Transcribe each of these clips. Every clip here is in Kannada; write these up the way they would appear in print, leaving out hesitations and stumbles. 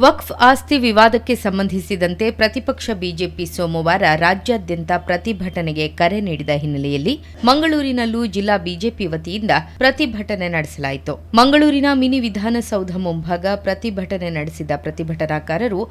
ವಕ್ಫ್ ಆಸ್ತಿ ವಿವಾದಕ್ಕೆ ಸಂಬಂಧಿಸಿದಂತೆ ಪ್ರತಿಪಕ್ಷ ಬಿಜೆಪಿ ಸೋಮವಾರ ರಾಜ್ಯಾದ್ಯಂತ ಪ್ರತಿಭಟನೆಗೆ ಕರೆ ನೀಡಿದ ಹಿನ್ನೆಲೆಯಲ್ಲಿ ಮಂಗಳೂರಿನಲ್ಲೂ ಜಿಲ್ಲಾ ಬಿಜೆಪಿ ವತಿಯಿಂದ ಪ್ರತಿಭಟನೆ ನಡೆಸಲಾಯಿತು. ಮಂಗಳೂರಿನ ಮಿನಿ ವಿಧಾನಸೌಧ ಮುಂಭಾಗ ಪ್ರತಿಭಟನೆ ನಡೆಸಿದ ಪ್ರತಿಭಟನಾಕಾರರು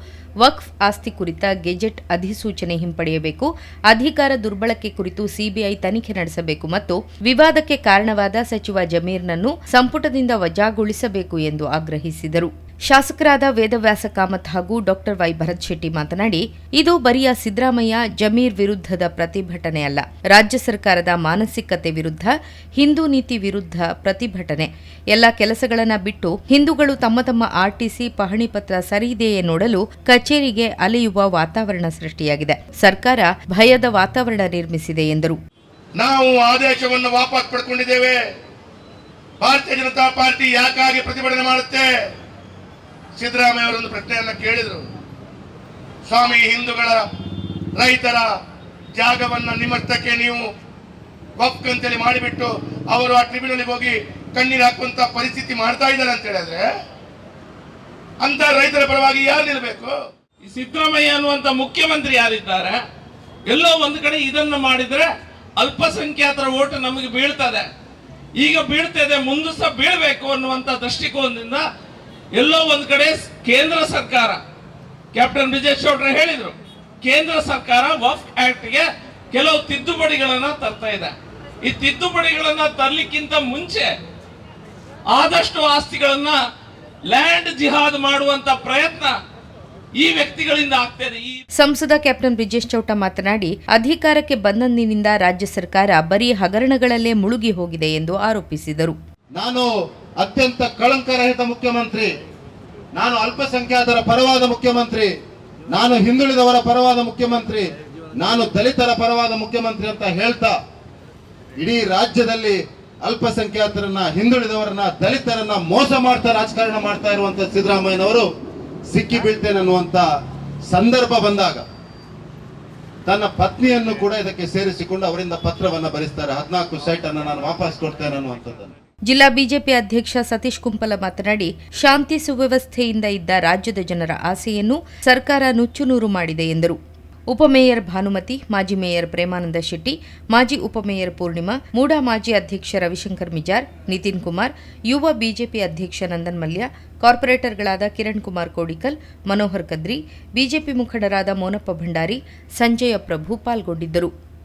ವಕ್ಫ್ ಆಸ್ತಿ ಕುರಿತ ಗೆಜೆಟ್ ಅಧಿಸೂಚನೆ ಹಿಂಪಡೆಯಬೇಕು, ಅಧಿಕಾರ ದುರ್ಬಳಕೆ ಕುರಿತು ಸಿಬಿಐ ತನಿಖೆ ನಡೆಸಬೇಕು ಮತ್ತು ವಿವಾದಕ್ಕೆ ಕಾರಣವಾದ ಸಚಿವ ಜಮೀರ್ನನ್ನು ಸಂಪುಟದಿಂದ ವಜಾಗೊಳಿಸಬೇಕು ಎಂದು ಆಗ್ರಹಿಸಿದರು. ಶಾಸಕರಾದ ವೇದವ್ಯಾಸ ಕಾಮತ್ ಹಾಗೂ ಡಾ ವೈ ಭರತ್ ಶೆಟ್ಟಿ ಮಾತನಾಡಿ, ಇದು ಬರಿಯ ಸಿದ್ದರಾಮಯ್ಯ ಜಮೀರ್ ವಿರುದ್ಧದ ಪ್ರತಿಭಟನೆಯಲ್ಲ, ರಾಜ್ಯ ಸರ್ಕಾರದ ಮಾನಸಿಕತೆ ವಿರುದ್ಧ, ಹಿಂದೂ ನೀತಿ ವಿರುದ್ಧ ಪ್ರತಿಭಟನೆ. ಎಲ್ಲ ಕೆಲಸಗಳನ್ನು ಬಿಟ್ಟು ಹಿಂದೂಗಳು ತಮ್ಮ ತಮ್ಮ ಆರ್ಟಿಸಿ ಪಹಣಿ ಪತ್ರ ಸರಿಯಿದೆಯೇ ನೋಡಲು ಕಚೇರಿಗೆ ಅಲೆಯುವ ವಾತಾವರಣ ಸೃಷ್ಟಿಯಾಗಿದೆ. ಸರ್ಕಾರ ಭಯದ ವಾತಾವರಣ ನಿರ್ಮಿಸಿದೆ ಎಂದರು. ನಾವು ಆದೇಶವನ್ನು ವಾಪಸ್ ಪಡ್ಕೊಂಡಿದ್ದೇವೆ. ಭಾರತೀಯ ಜನತಾ ಪಾರ್ಟಿ ಯಾಕಾಗಿ ಪ್ರತಿಭಟನೆ ಮಾಡುತ್ತೆ? ಸಿದ್ದರಾಮಯ್ಯ ಅವರೊಂದು ಪ್ರಶ್ನೆಯನ್ನ ಕೇಳಿದರು. ಸ್ವಾಮಿ, ಹಿಂದೂಗಳ ರೈತರ ಜಾಗವನ್ನ ನಿಮ್ಮಷ್ಟಕ್ಕೆ ನೀವು ವಕ್ಫ್ ಅಂತೇಳಿ ಮಾಡಿಬಿಟ್ಟು ಅವರು ಆ ಟ್ರಿಬ್ಯುನಲ್ಗೆ ಹೋಗಿ ಕಣ್ಣೀರು ಹಾಕುವಂತ ಪರಿಸ್ಥಿತಿ ಮಾಡ್ತಾ ಇದ್ದಾರೆ ಅಂತ ಹೇಳಿದ್ರೆ ಅಂತ ರೈತರ ಪರವಾಗಿ ಯಾರು ನಿಲ್ಲಬೇಕು? ಈ ಸಿದ್ದರಾಮಯ್ಯ ಅನ್ನುವಂತ ಮುಖ್ಯಮಂತ್ರಿ ಯಾರಿದ್ದಾರೆ, ಎಲ್ಲೋ ಒಂದು ಕಡೆ ಇದನ್ನು ಮಾಡಿದ್ರೆ ಅಲ್ಪಸಂಖ್ಯಾತರ ಓಟು ನಮಗೆ ಬೀಳ್ತದೆ, ಈಗ ಬೀಳ್ತದೆ, ಮುಂದೆ ಸಹ ಬೀಳ್ಬೇಕು ಅನ್ನುವಂತ ದೃಷ್ಟಿಕೋನದಿಂದ ಎಲ್ಲೋ ಒಂದು ಕಡೆ ಕೇಂದ್ರ ಸರ್ಕಾರ, ಕ್ಯಾಪ್ಟನ್ ಬ್ರಿಜೇಶ್ ಚೌಟ್ರೆ ಹೇಳಿದ್ರು, ಕೇಂದ್ರ ಸರ್ಕಾರ ವಕ್ಫ್ ಆಕ್ಟ್ಗೆ ಕೆಲವು ತಿದ್ದುಪಡಿಗಳನ್ನ ತರ್ತಾ ಇದೆ. ಈ ತಿದ್ದುಪಡಿಗಳನ್ನ ತರಲಿಕ್ಕಿಂತ ಮುಂಚೆ ಆದಷ್ಟು ಆಸ್ತಿಗಳನ್ನ ಲ್ಯಾಂಡ್ ಜಿಹಾದ್ ಮಾಡುವಂತ ಪ್ರಯತ್ನ ಈ ವ್ಯಕ್ತಿಗಳಿಂದ ಆಗ್ತಿದೆ. ಸಂಸದ ಕ್ಯಾಪ್ಟನ್ ಬ್ರಿಜೇಶ್ ಚೌಟ ಮಾತನಾಡಿ, ಅಧಿಕಾರಕ್ಕೆ ಬಂದಂದಿನಿಂದ ರಾಜ್ಯ ಸರ್ಕಾರ ಬರೀ ಹಗರಣಗಳಲ್ಲೇ ಮುಳುಗಿ ಹೋಗಿದೆ ಎಂದು ಆರೋಪಿಸಿದರು. ನಾನು ಅತ್ಯಂತ ಕಳಂಕರಹಿತ ಮುಖ್ಯಮಂತ್ರಿ, ನಾನು ಅಲ್ಪಸಂಖ್ಯಾತರ ಪರವಾದ ಮುಖ್ಯಮಂತ್ರಿ, ನಾನು ಹಿಂದುಳಿದವರ ಪರವಾದ ಮುಖ್ಯಮಂತ್ರಿ, ನಾನು ದಲಿತರ ಪರವಾದ ಮುಖ್ಯಮಂತ್ರಿ ಅಂತ ಹೇಳ್ತಾ ಇಡೀ ರಾಜ್ಯದಲ್ಲಿ ಅಲ್ಪಸಂಖ್ಯಾತರನ್ನ, ಹಿಂದುಳಿದವರನ್ನ, ದಲಿತರನ್ನ ಮೋಸ ಮಾಡ್ತಾ ರಾಜಕಾರಣ ಮಾಡ್ತಾ ಇರುವಂತ ಸಿದ್ದರಾಮಯ್ಯನವರು ಸಿಕ್ಕಿ ಬೀಳ್ತೇನೆ ಅನ್ನುವಂತ ಸಂದರ್ಭ ಬಂದಾಗ ತನ್ನ ಪತ್ನಿಯನ್ನು ಕೂಡ ಇದಕ್ಕೆ ಸೇರಿಸಿಕೊಂಡು ಅವರಿಂದ ಪತ್ರವನ್ನ ಬರೆಸ್ತಾರೆ. 14 ಸೈಟ್ ಅನ್ನು ನಾನು ವಾಪಸ್ ಕೊಡ್ತೇನೆ ಅನ್ನುವಂಥದ್ದನ್ನು. ಜಿಲ್ಲಾ ಬಿಜೆಪಿ ಅಧ್ಯಕ್ಷ ಸತೀಶ್ ಕುಂಪಲ ಮಾತನಾಡಿ, ಶಾಂತಿ ಸುವ್ಯವಸ್ಥೆಯಿಂದ ಇದ್ದ ರಾಜ್ಯದ ಜನರ ಆಸೆಯನ್ನು ಸರ್ಕಾರ ನುಚ್ಚುನೂರು ಮಾಡಿದೆ ಎಂದರು. ಉಪಮೇಯರ್ ಭಾನುಮತಿ, ಮಾಜಿ ಮೇಯರ್ ಪ್ರೇಮಾನಂದ ಶೆಟ್ಟಿ, ಮಾಜಿ ಉಪಮೇಯರ್ ಪೂರ್ಣಿಮಾ, ಮೂಡಾ ಮಾಜಿ ಅಧ್ಯಕ್ಷ ರವಿಶಂಕರ್ ಮಿಜಾರ್, ನಿತಿನ್ ಕುಮಾರ್, ಯುವ ಬಿಜೆಪಿ ಅಧ್ಯಕ್ಷ ನಂದನ್ ಮಲ್ಯ, ಕಾರ್ಪೊರೇಟರ್ಗಳಾದ ಕಿರಣ್ ಕುಮಾರ್ ಕೋಡಿಕಲ್, ಮನೋಹರ್ ಕದ್ರಿ, ಬಿಜೆಪಿ ಮುಖಂಡರಾದ ಮೋನಪ್ಪ ಭಂಡಾರಿ, ಸಂಜಯ ಪ್ರಭು ಪಾಲ್ಗೊಂಡಿದ್ದರು.